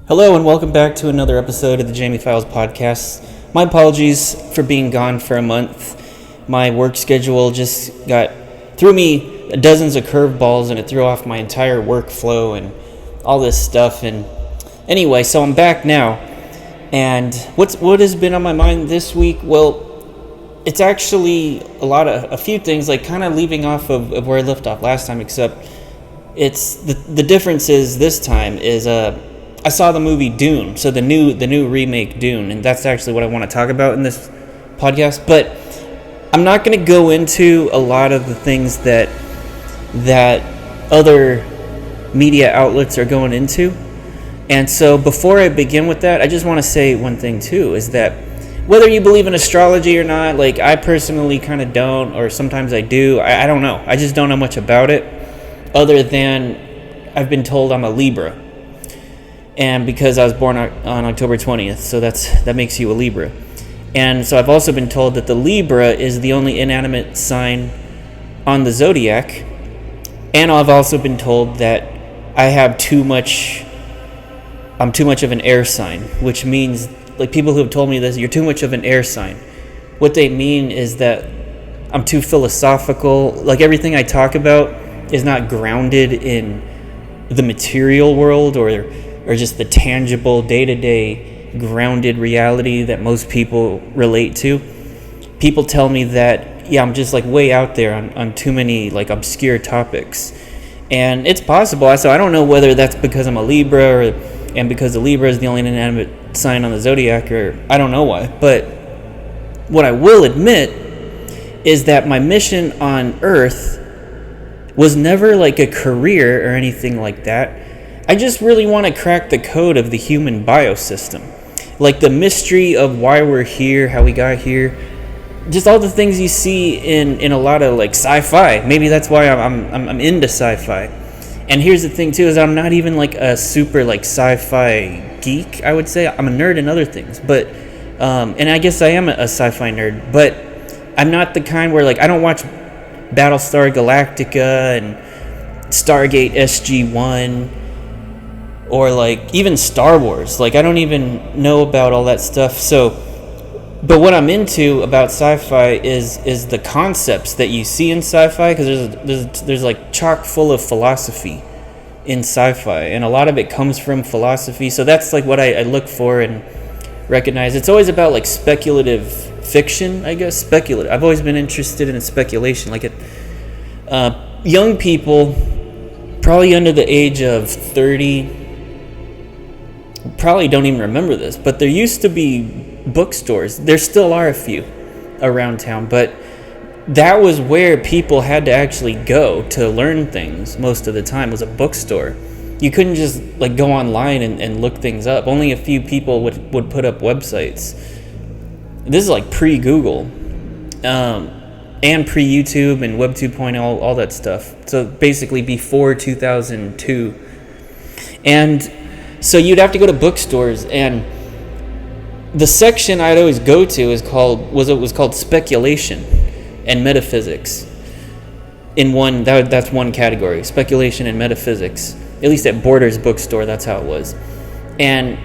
Hello and welcome back to another episode of the JME Files Podcast. My apologies for being gone for a month. My work schedule just threw me dozens of curveballs and it threw off my entire workflow and all this stuff. And anyway, so I'm back now. And what has been on my mind this week? Well, it's actually a few things, like kind of leaving off of where I left off last time, except it's the difference is this time is I saw the movie Dune, so the new remake Dune, and that's actually what I want to talk about in this podcast. But I'm not going to go into a lot of the things that other media outlets are going into. And so before I begin with that, I just want to say one thing too, is that whether you believe in astrology or not, like I personally kind of don't, or sometimes I do, I don't know. I just don't know much about it, other than I've been told I'm a Libra. And because I was born on October 20th, so that makes you a Libra. And so I've also been told that the Libra is the only inanimate sign on the zodiac. And I've also been told that I'm too much of an air sign, which means, like, people who have told me this, you're too much of an air sign. What they mean is that I'm too philosophical. Like, everything I talk about is not grounded in the material world or just the tangible, day-to-day, grounded reality that most people relate to. People tell me that, I'm just like way out there on too many like obscure topics. And it's possible. So I don't know whether that's because I'm a Libra and because the Libra is the only inanimate sign on the zodiac, or I don't know why. But what I will admit is that my mission on Earth was never like a career or anything like that. I just really want to crack the code of the human biosystem. Like the mystery of why we're here, how we got here. Just all the things you see in a lot of like sci-fi. Maybe that's why I'm into sci-fi. And here's the thing too, is I'm not even like a super like sci-fi geek, I would say. I'm a nerd in other things. But and I guess I am a sci-fi nerd, but I'm not the kind where like I don't watch Battlestar Galactica and Stargate SG-1 or like even Star Wars. Like I don't even know about all that stuff. So, but what I'm into about sci-fi is the concepts that you see in sci-fi, because there's like chock full of philosophy in sci-fi, and a lot of it comes from philosophy. So that's like what I look for and recognize. It's always about like speculative fiction, I guess. Speculative. I've always been interested in speculation. Like young people, probably under the age of 30, probably don't even remember this, but there used to be bookstores. There still are a few around town, but that was where people had to actually go to learn things most of the time, was a bookstore. You couldn't just like go online and look things up. Only a few people would put up websites. This is like pre-Google and pre-YouTube and Web 2.0, all that stuff. So basically before 2002. And so you'd have to go to bookstores, and the section I'd always go to was called speculation and metaphysics. That's one category, speculation and metaphysics. At least at Borders bookstore, that's how it was. And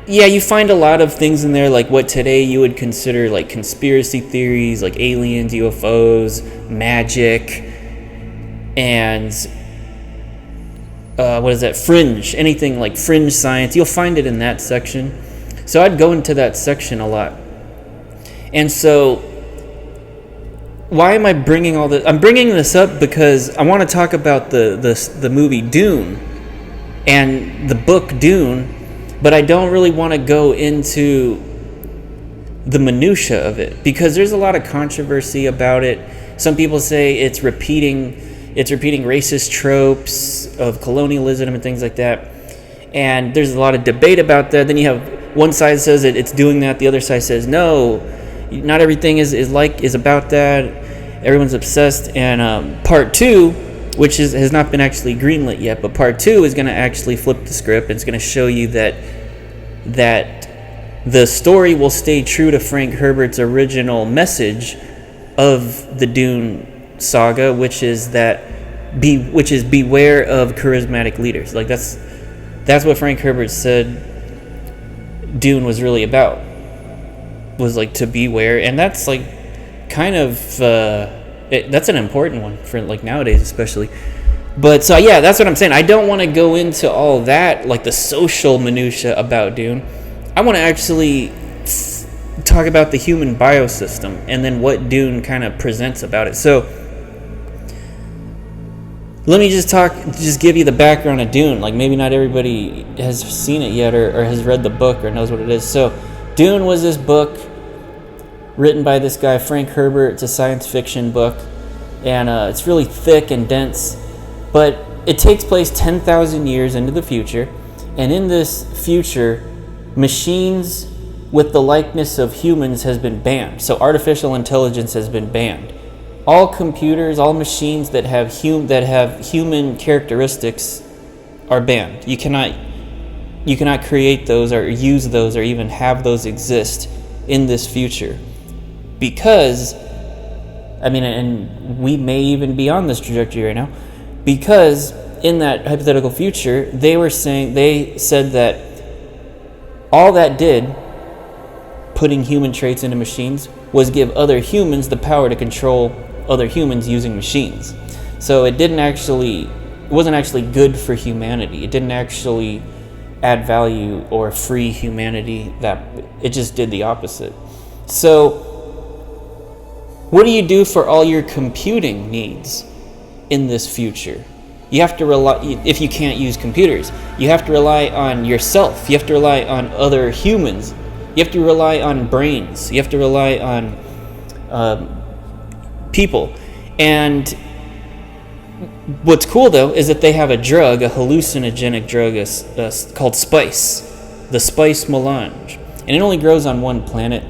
yeah, you find a lot of things in there, like what today you would consider like conspiracy theories, like aliens, UFOs, magic, and what is that? Fringe. Anything like fringe science, you'll find it in that section. So I'd go into that section a lot. And so, why am I bringing all this? I'm bringing this up because I want to talk about the movie Dune and the book Dune, but I don't really want to go into the minutia of it because there's a lot of controversy about it. Some people say it's repeating racist tropes of colonialism and things like that. And there's a lot of debate about that. Then you have one side says it's doing that, the other side says no, not everything is about that. Everyone's obsessed. And part 2, which has not been actually greenlit yet, but part 2 is going to actually flip the script. It's going to show you that the story will stay true to Frank Herbert's original message of the Dune saga, which is beware of charismatic leaders. Like That's what Frank Herbert said Dune was really about, was like to beware. And that's like kind of that's an important one for like nowadays especially. But so yeah, that's what I'm saying. I don't want to go into all that, like the social minutia about Dune. I want to actually talk about the human biosystem and then what Dune kind of presents about it. So let me just give you the background of Dune. Like maybe not everybody has seen it yet or has read the book or knows what it is. So Dune was this book written by this guy Frank Herbert. It's a science fiction book, and it's really thick and dense. But it takes place 10,000 years into the future, and in this future, machines with the likeness of humans has been banned. So artificial intelligence has been banned. All computers, all machines that have human characteristics are banned. You cannot create those or use those or even have those exist in this future. Because, and we may even be on this trajectory right now, because in that hypothetical future, they said that all that did, putting human traits into machines, was give other humans the power to control other humans using machines. So it wasn't actually good for humanity. It didn't actually add value or free humanity. That it just did the opposite. So what do you do for all your computing needs in this future? You have to rely, if you can't use computers, you have to rely on yourself. You have to rely on other humans. You have to rely on brains. You have to rely on people. And what's cool though is that they have a drug, a hallucinogenic drug called spice, the spice melange, and it only grows on one planet.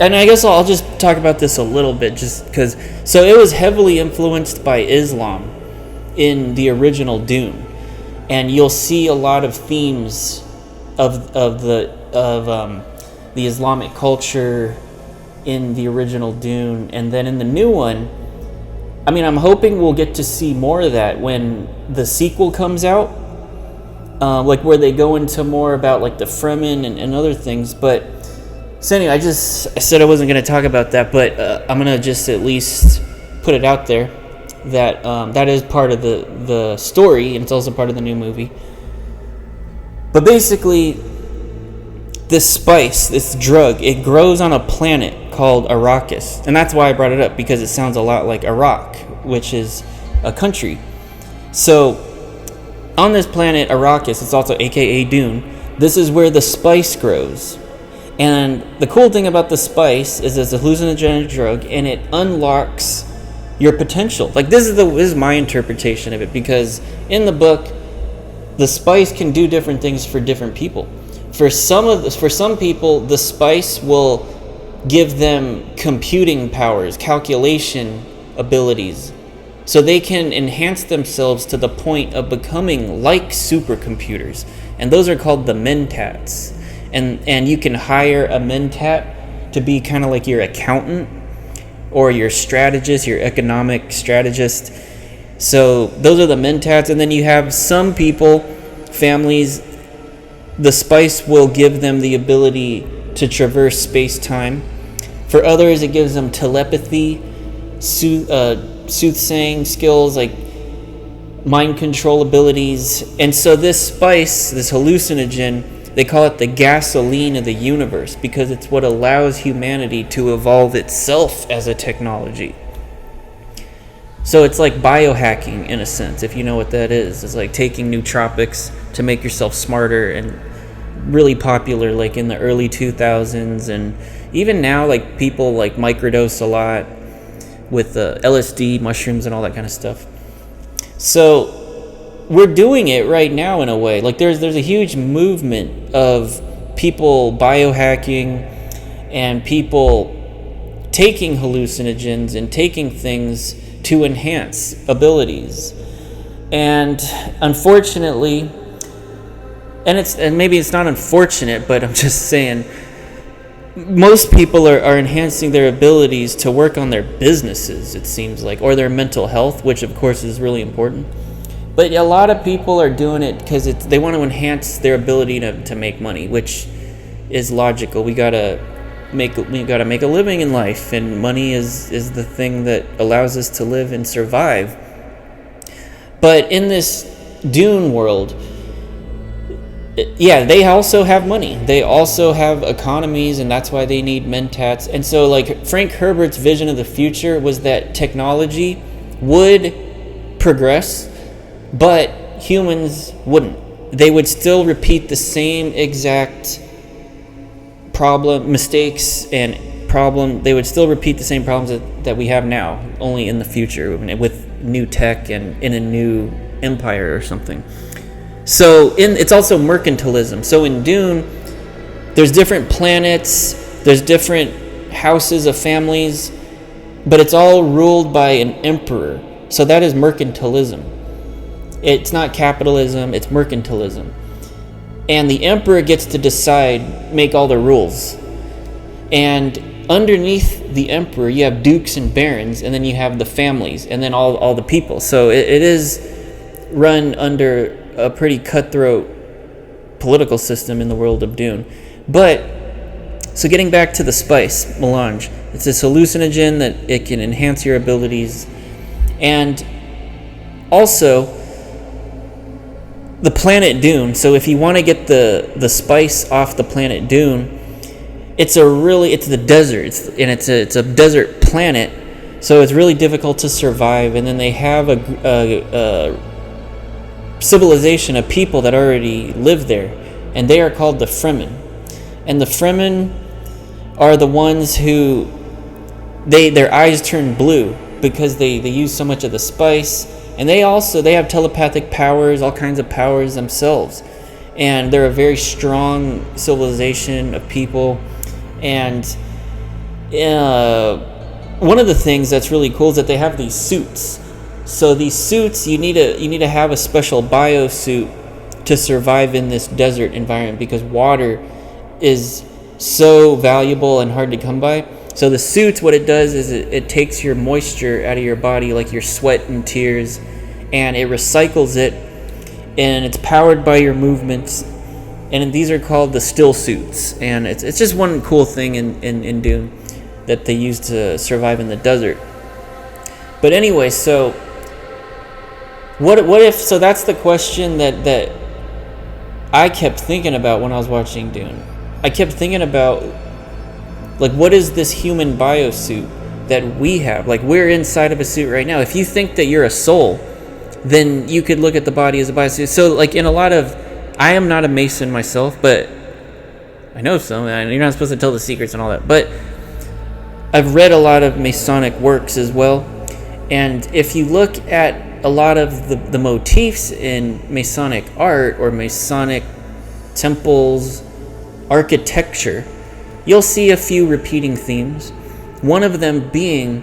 And I guess I'll just talk about this a little bit, just because. So it was heavily influenced by Islam in the original Dune, and you'll see a lot of themes of the Islamic culture in the original Dune, and then in the new one. I'm hoping we'll get to see more of that when the sequel comes out, like where they go into more about like the Fremen and other things, but. So anyway, I said I wasn't going to talk about that, but I'm going to just at least put it out there that that is part of the story, and it's also part of the new movie. But basically, this spice, this drug, it grows on a planet called Arrakis. And that's why I brought it up, because it sounds a lot like Iraq, which is a country. So on this planet, Arrakis, it's also aka Dune, this is where the spice grows. And the cool thing about the spice is it's a hallucinogenic drug, and it unlocks your potential. Like this is my interpretation of it, because in the book, the spice can do different things for different people. For some people, the spice will give them computing powers, calculation abilities, so they can enhance themselves to the point of becoming like supercomputers, and those are called the mentats. And you can hire a mentat to be kind of like your accountant or your strategist, your economic strategist. So those are the mentats. And then you have some people, families, the spice will give them the ability to traverse space-time. For others, it gives them telepathy, soothsaying skills, like mind control abilities. And so this spice, this hallucinogen, they call it the gasoline of the universe, because it's what allows humanity to evolve itself as a technology. So it's like biohacking in a sense, if you know what that is. It's like taking nootropics to make yourself smarter, and really popular like in the early 2000s, and even now like people like microdose a lot with LSD, mushrooms, and all that kind of stuff. So we're doing it right now in a way. Like there's a huge movement of people biohacking and people taking hallucinogens and taking things to enhance abilities. And unfortunately, and maybe it's not unfortunate, but I'm just saying, most people are enhancing their abilities to work on their businesses, it seems like, or their mental health, which of course is really important. But a lot of people are doing it because they want to enhance their ability to make money, which is logical. We gotta make a living in life, and money is the thing that allows us to live and survive. But in this Dune world, yeah, they also have money. They also have economies, and that's why they need mentats. And so, like, Frank Herbert's vision of the future was that technology would progress, but humans wouldn't. They would still repeat the same exact mistakes and they would still repeat the same problems that we have now, only in the future with new tech and in a new empire or something. So it's also mercantilism. So in Dune, there's different planets, there's different houses of families, but it's all ruled by an emperor. So that is mercantilism. It's not capitalism, it's mercantilism. And the emperor gets to decide, make all the rules. And underneath the emperor, you have dukes and barons, and then you have the families, and then all the people. So it is run under a pretty cutthroat political system in the world of Dune. But, so getting back to the spice, melange, it's this hallucinogen that it can enhance your abilities. And also, the planet Dune. So if you want to get the spice off the planet Dune, it's the desert. It's a desert planet, so it's really difficult to survive. And then they have a civilization of people that already live there, and they are called the Fremen. And the Fremen are the ones who their eyes turn blue because they use so much of the spice. And they have telepathic powers, all kinds of powers themselves. And they're a very strong civilization of people. And one of the things that's really cool is that they have these suits. So these suits, you need to have a special biosuit to survive in this desert environment, because water is so valuable and hard to come by. So the suits, what it does is it takes your moisture out of your body, like your sweat and tears, and it recycles it, and it's powered by your movements. And these are called the still suits. And it's just one cool thing in Dune that they use to survive in the desert. But anyway, so what if, so that's the question that I kept thinking about when I was watching Dune. I kept thinking about, like, what is this human biosuit that we have? Like, we're inside of a suit right now. If you think that you're a soul, then you could look at the body as a biosuit. So, like, in a lot of, I am not a Mason myself, but I know some, and you're not supposed to tell the secrets and all that, but I've read a lot of Masonic works as well. And if you look at a lot of the motifs in Masonic art or Masonic temples, architecture, you'll see a few repeating themes. One of them being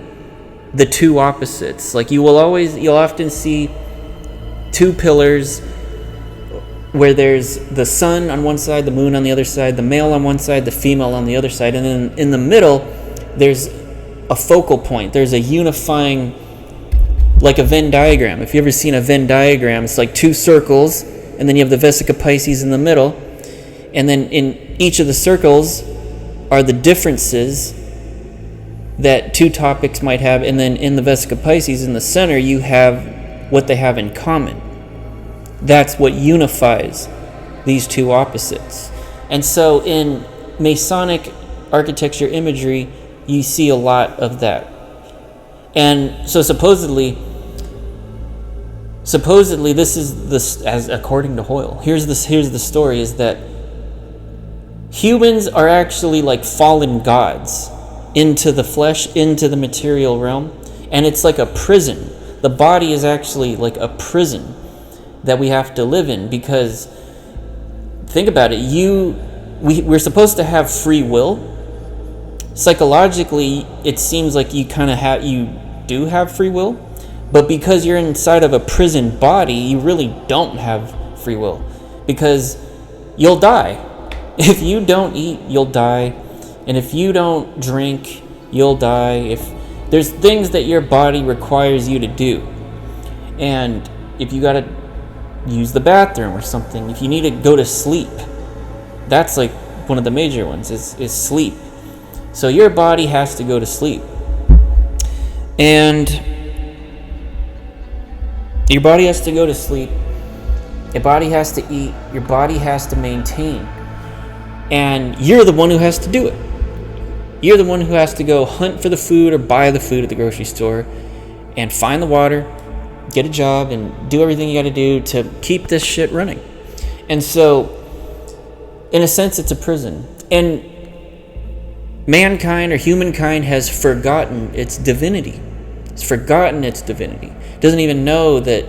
the two opposites. Like, you'll often see two pillars where there's the sun on one side, the moon on the other side, the male on one side, the female on the other side, and then in the middle there's a focal point. There's a unifying, like a Venn diagram. If you've ever seen a Venn diagram, it's like two circles, and then you have the Vesica Piscis in the middle, and then in each of the circles are the differences that two topics might have, and then in the Vesica Piscis in the center you have what they have in common. That's what unifies these two opposites. And so in Masonic architecture imagery, you see a lot of that. And so supposedly this is this, as according to Hoyle. Here's the story, is that humans are actually like fallen gods into the flesh, into the material realm, and it's like a prison. The body is actually like a prison that we have to live in, because think about it, we're supposed to have free will. Psychologically, it seems like you do have free will, but because you're inside of a prison body, you really don't have free will, because you'll die. If you don't eat, you'll die, and if you don't drink, you'll die. If there's things that your body requires you to do, and if you gotta use the bathroom or something, if you need to go to sleep, that's like one of the major ones is sleep. So your body has to go to sleep. And your body has to go to sleep. Your body has to eat. Your body has to maintain. And you're the one who has to do it. You're the one who has to go hunt for the food or buy the food at the grocery store and find the water, get a job, and do everything you got to do to keep this shit running. And so, in a sense, it's a prison. And mankind or humankind has forgotten its divinity. It's forgotten its divinity. It doesn't even know that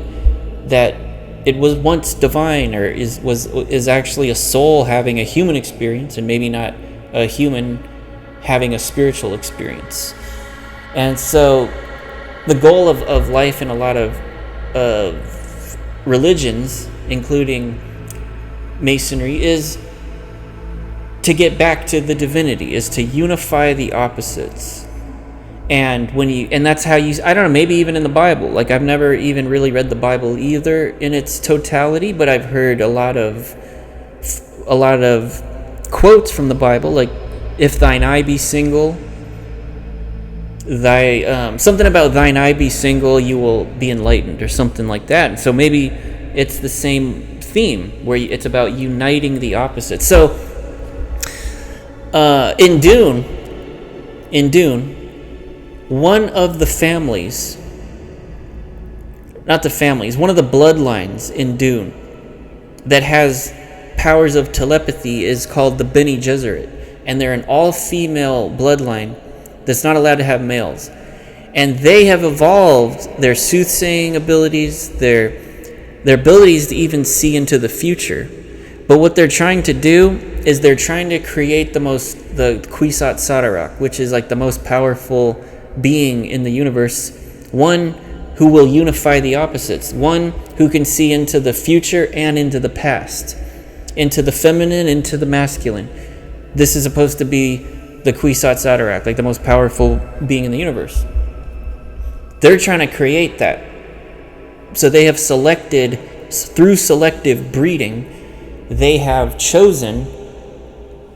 it was once divine, or is actually a soul having a human experience, and maybe not a human having a spiritual experience. And so the goal of life in a lot of religions, including Masonry, is to get back to the divinity, is to unify the opposites. And that's how you, I don't know, maybe even in the Bible. Like, I've never even really read the Bible either in its totality, but I've heard a lot of quotes from the Bible, like, if thine eye be single, something about thine eye be single, you will be enlightened, or something like that. And so maybe it's the same theme, where it's about uniting the opposites. So in Dune, one of the families, one of the bloodlines in Dune that has powers of telepathy is called the Benny Jesuit. And they're an all-female bloodline that's not allowed to have males. And they have evolved their soothsaying abilities, their abilities to even see into the future. But what they're trying to do is they're trying to create the Kwisatz Haderach, which is like the most powerful being in the universe, one who will unify the opposites, one who can see into the future and into the past, into the feminine, into the masculine. This is supposed to be the Kwisatz Haderach, like the most powerful being in the universe. They're trying to create that. So they have selected, through selective breeding, they have chosen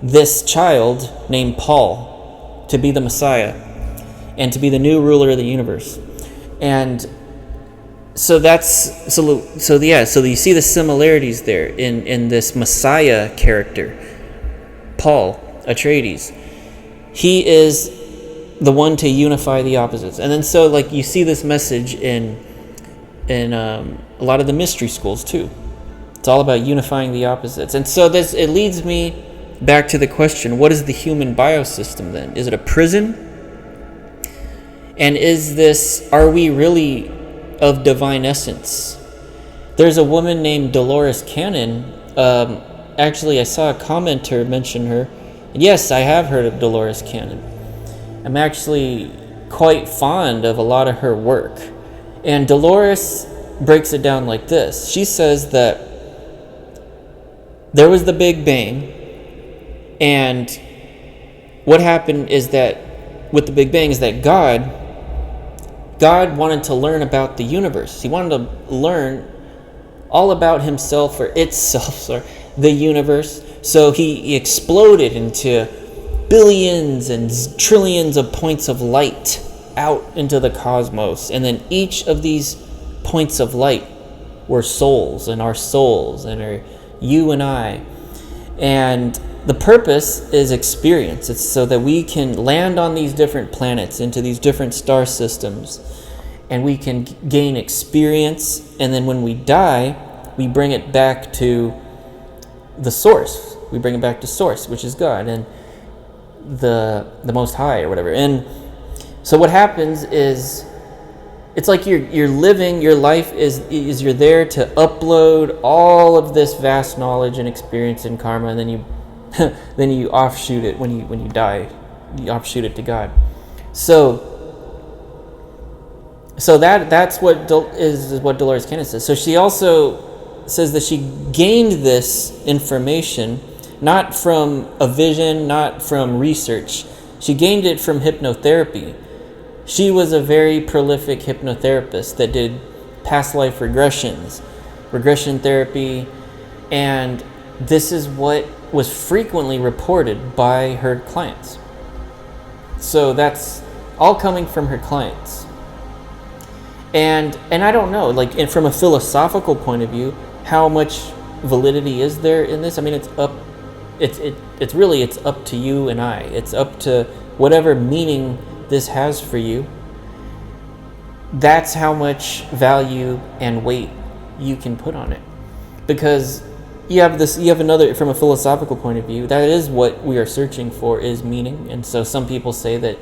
this child named Paul to be the Messiah and to be the new ruler of the universe. And so so you see the similarities there in this Messiah character, Paul Atreides. He is the one to unify the opposites. And then so like you see this message in a lot of the mystery schools too. It's all about unifying the opposites. And so it leads me back to the question, what is the human biosystem then? Is it a prison? And are we really of divine essence? There's a woman named Dolores Cannon. Actually, I saw a commenter mention her. Yes, I have heard of Dolores Cannon. I'm actually quite fond of a lot of her work. And Dolores breaks it down like this. She says that there was the Big Bang, and what happened is that with the Big Bang is that God wanted to learn about the universe. He wanted to learn all about himself, or itself, or the universe. So he exploded into billions and trillions of points of light out into the cosmos. And then each of these points of light were souls, and our souls, and are you and I. And the purpose is experience. It's so that we can land on these different planets, into these different star systems, and we can gain experience. And then when we die, we bring it back to the source. We bring it back to source, which is God and the Most High, or whatever. And so what happens is, it's like you're living your life is you're there to upload all of this vast knowledge and experience and karma, and then you offshoot it when you die. You offshoot it to God. So that's what Dolores Cannon says. So she also says that she gained this information not from a vision, not from research. She gained it from hypnotherapy. She was a very prolific hypnotherapist that did past life regressions regression therapy, and this is what was frequently reported by her clients. So that's all coming from her clients. And I don't know, like, and from a philosophical point of view, how much validity is there in this? I mean, it's up to you and I. It's up to whatever meaning this has for you. That's how much value and weight you can put on it. Because you have another, from a philosophical point of view, that is what we are searching for, is meaning. And so some people say that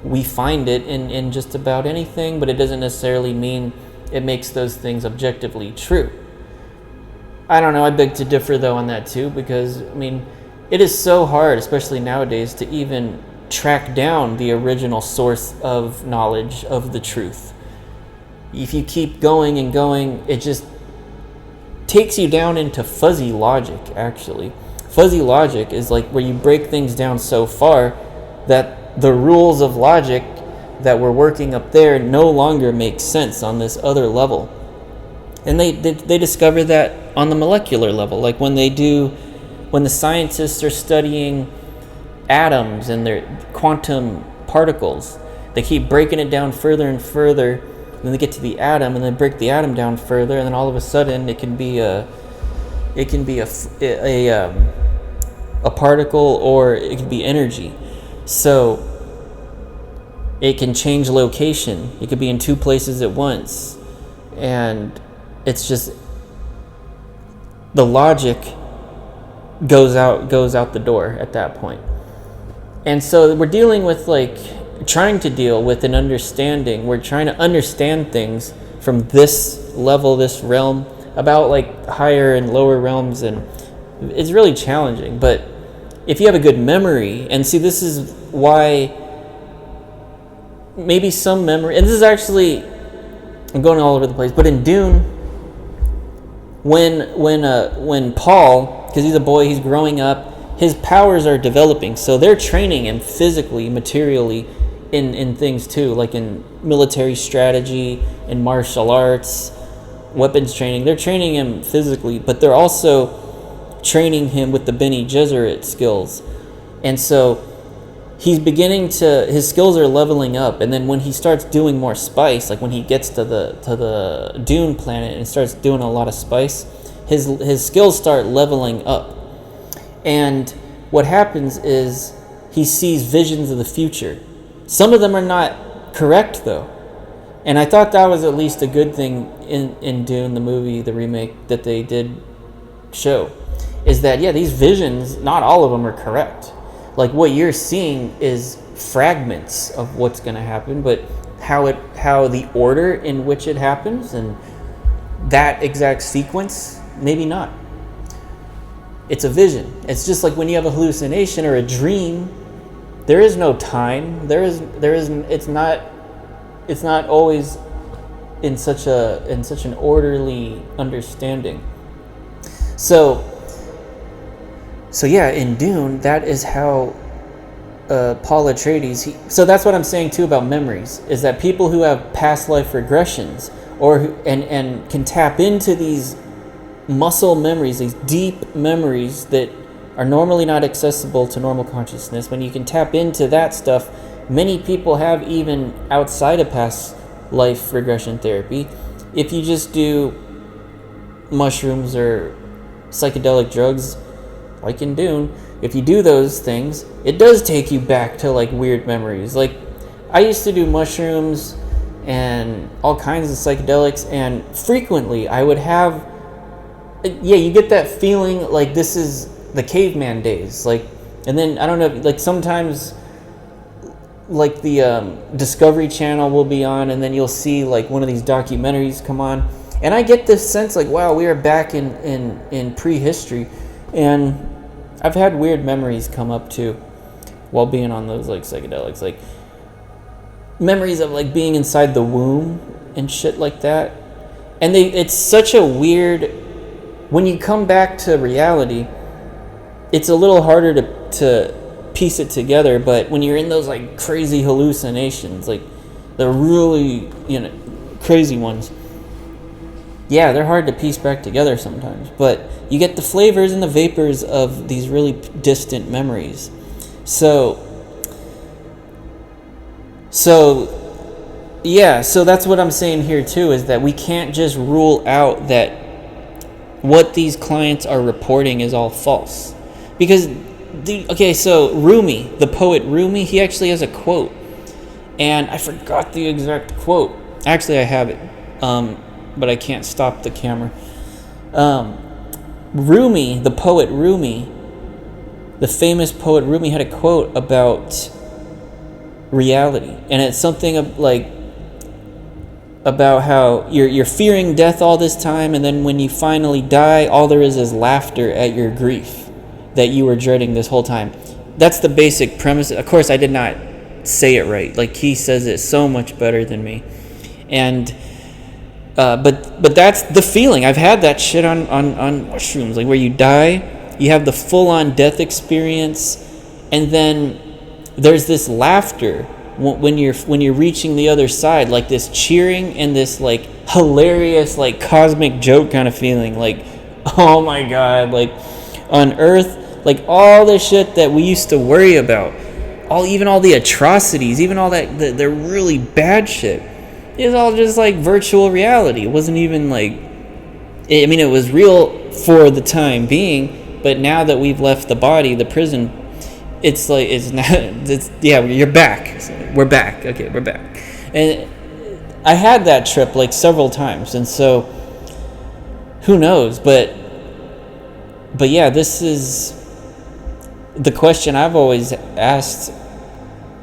we find it in just about anything, but it doesn't necessarily mean it makes those things objectively true. I don't know, I beg to differ though on that too, because I mean, it is so hard, especially nowadays, to even track down the original source of knowledge of the truth. If you keep going and going, it just takes you down into fuzzy logic, actually. Fuzzy logic is like where you break things down so far that the rules of logic that were working up there no longer make sense on this other level. And they discover that on the molecular level, like when the scientists are studying atoms and their quantum particles, they keep breaking it down further and further, and then they get to the atom, and then break the atom down further, and then all of a sudden it can be a particle, or it could be energy. So it can change location. It could be in two places at once, and it's just the logic goes out the door at that point. And so we're dealing with, like, trying to deal with an understanding. We're trying to understand things from this level, this realm, about like higher and lower realms, and it's really challenging. But if you have a good memory, and see, this is why maybe some memory, and this is actually, I'm going all over the place, but in Dune, when Paul, because he's a boy, he's growing up, his powers are developing, so they're training him physically, materially, in things too, like in military strategy, in martial arts, weapons training. They're training him physically, but they're also training him with the Benny Jesuit skills. And so he's beginning to, his skills are leveling up, and then when he starts doing more spice, like when he gets to the Dune planet and starts doing a lot of spice, his skills start leveling up. And what happens is he sees visions of the future. Some of them are not correct, though. And I thought that was at least a good thing in Dune, the movie, the remake that they did show, is that, yeah, these visions, not all of them are correct. Like, what you're seeing is fragments of what's going to happen, but how the order in which it happens and that exact sequence, maybe not. It's a vision. It's just like when you have a hallucination or a dream, there is no time. It's not always in such an orderly understanding. So yeah, in Dune, that is how Paul Atreides. So that's what I'm saying too about memories, is that people who have past life regressions and can tap into these muscle memories, these deep memories that are normally not accessible to normal consciousness. When you can tap into that stuff, many people have, even outside of past life regression therapy. If you just do mushrooms or psychedelic drugs, like in Dune, if you do those things, it does take you back to like weird memories. Like, I used to do mushrooms and all kinds of psychedelics, and frequently I would have, you get that feeling like this is the caveman days. Like, and then I don't know, like sometimes like the Discovery Channel will be on, and then you'll see like one of these documentaries come on, and I get this sense like, wow, we are back in prehistory. And I've had weird memories come up too while being on those like psychedelics, like memories of like being inside the womb and shit like that. And it's such a weird, when you come back to reality, it's a little harder to piece it together. But when you're in those like crazy hallucinations, like the really, crazy ones, Yeah, they're hard to piece back together sometimes, but you get the flavors and the vapors of these really distant memories. So yeah, so that's what I'm saying here too, is that we can't just rule out that what these clients are reporting is all false. Because, so Rumi, the poet Rumi, he actually has a quote, and I forgot the exact quote. Actually, I have it, but I can't stop the camera. Rumi, the poet Rumi, the famous poet Rumi, had a quote about reality, and it's something about how you're fearing death all this time, and then when you finally die, all there is laughter at your grief that you were dreading this whole time. That's the basic premise. Of course, I did not say it right. Like, he says it so much better than me, and but that's the feeling. I've had that shit on mushrooms, like where you die, you have the full-on death experience, and then there's this laughter when you're reaching the other side, like this cheering and this like hilarious like cosmic joke kind of feeling, like, oh my god, like on Earth, like all the shit that we used to worry about, even all the atrocities, even all that the really bad shit, is all just like virtual reality. It wasn't even like, I mean, it was real for the time being, but now that we've left the body, the prison, it's like, you're back. We're back. Okay, we're back. And I had that trip like several times, and so who knows? But yeah, this is the question I've always asked: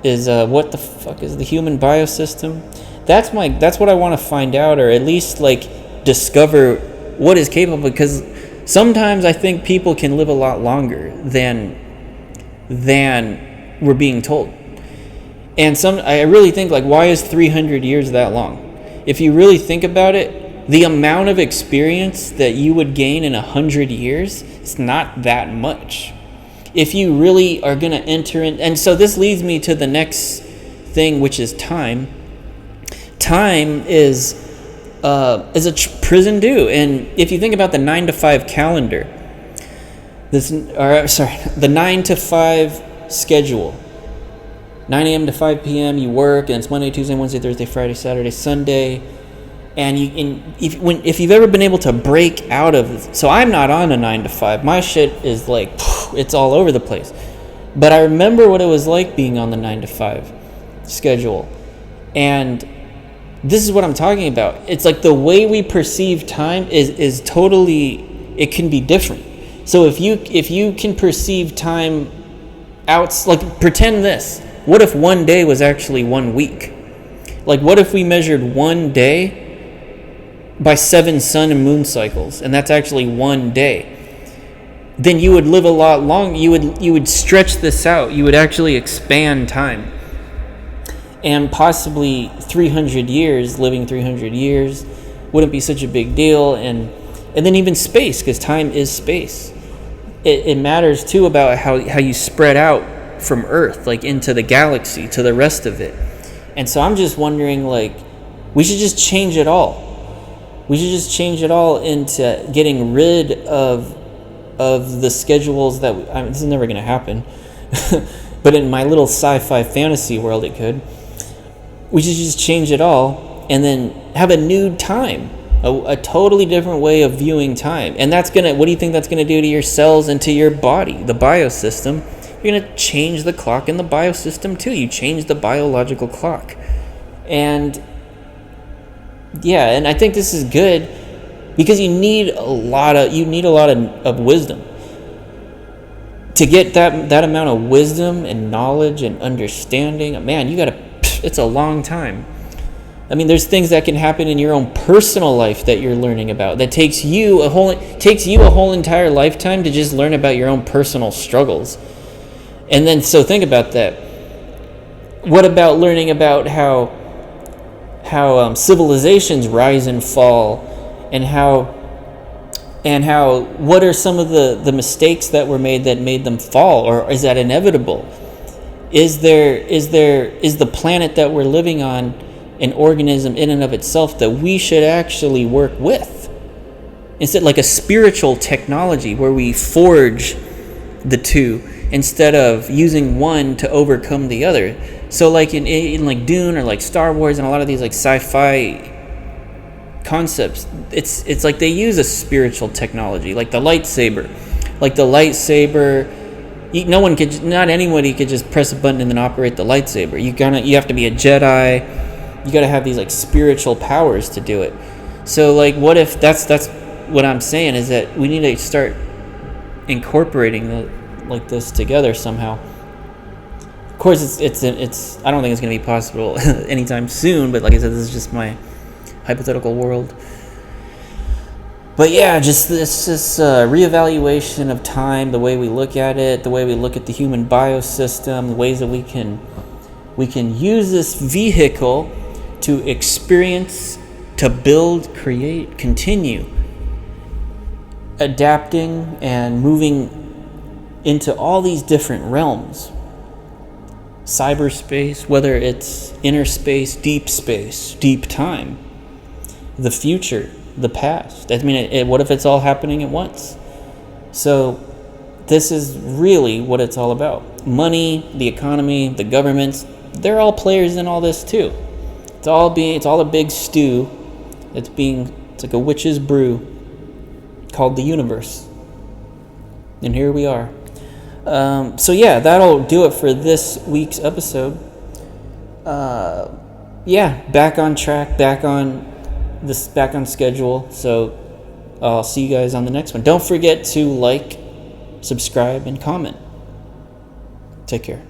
is what the fuck is the human biosystem? That's what I want to find out, or at least like discover what is capable. Because sometimes I think people can live a lot longer than we're being told. And I really think, like, why is 300 years that long? If you really think about it, the amount of experience that you would gain in 100 years is not that much. If you really are going to enter in, and so this leads me to the next thing, which is time. Time is a prison due. And if you think about the 9 to 5 calendar, the 9 to 5 schedule, 9 a.m. to 5 p.m. you work, and it's Monday, Tuesday, Wednesday, Thursday, Friday, Saturday, Sunday. And if you've ever been able to break out of, so I'm not on a 9 to 5. My shit is like, it's all over the place. But I remember what it was like being on the 9 to 5 schedule. And this is what I'm talking about. It's like the way we perceive time is totally, it can be different. So if you can perceive time out, like, pretend this. What if one day was actually 1 week? Like, what if we measured one day by 7 sun and moon cycles, and that's actually 1 day? Then you would live a lot longer. You would stretch this out. You would actually expand time. And possibly 300 years, living 300 years, wouldn't be such a big deal. And then even space, because time is space. It matters too about how you spread out from Earth, like into the galaxy, to the rest of it. And so I'm just wondering, like, we should just change it all. We should just change it all into getting rid of the schedules that this is never going to happen. But in my little sci-fi fantasy world, it could. We should just change it all and then have a new time, a totally different way of viewing time. And what do you think that's going to do to your cells and to your body, the biosystem? You're going to change the clock in the biosystem too. You change the biological clock. And yeah, and I think this is good because you need a lot of wisdom. To get that amount of wisdom and knowledge and understanding, man, it's a long time. I mean, there's things that can happen in your own personal life that you're learning about that takes you a whole entire lifetime to just learn about your own personal struggles. And then, so think about that. What about learning about how civilizations rise and fall, and what are some of the mistakes that were made that made them fall, or is that inevitable? Is the planet that we're living on an organism in and of itself that we should actually work with? instead, like a spiritual technology where we forge the two instead of using one to overcome the other. So like in like Dune or like Star Wars and a lot of these like sci-fi concepts, it's like they use a spiritual technology, like the lightsaber. Not anybody could just press a button and then operate the lightsaber. You have to be a Jedi. You got to have these like spiritual powers to do it. So like, what if that's what I'm saying is that we need to start incorporating this together somehow. Of course, it's I don't think it's going to be possible anytime soon. But like I said, this is just my hypothetical world. But yeah, just this reevaluation of time, the way we look at it, the way we look at the human biosystem, the ways that we can use this vehicle to experience, to build, create, continue adapting and moving into all these different realms. Cyberspace, whether it's inner space, deep time, the future, the past. I mean, what if it's all happening at once? So this is really what it's all about. Money, the economy, the governments, they're all players in all this too. It's all a big stew. It's like a witch's brew called the universe. And here we are. So yeah, that'll do it for this week's episode. Back on track, back on schedule. So I'll see you guys on the next one. Don't forget to like, subscribe, and comment. Take care.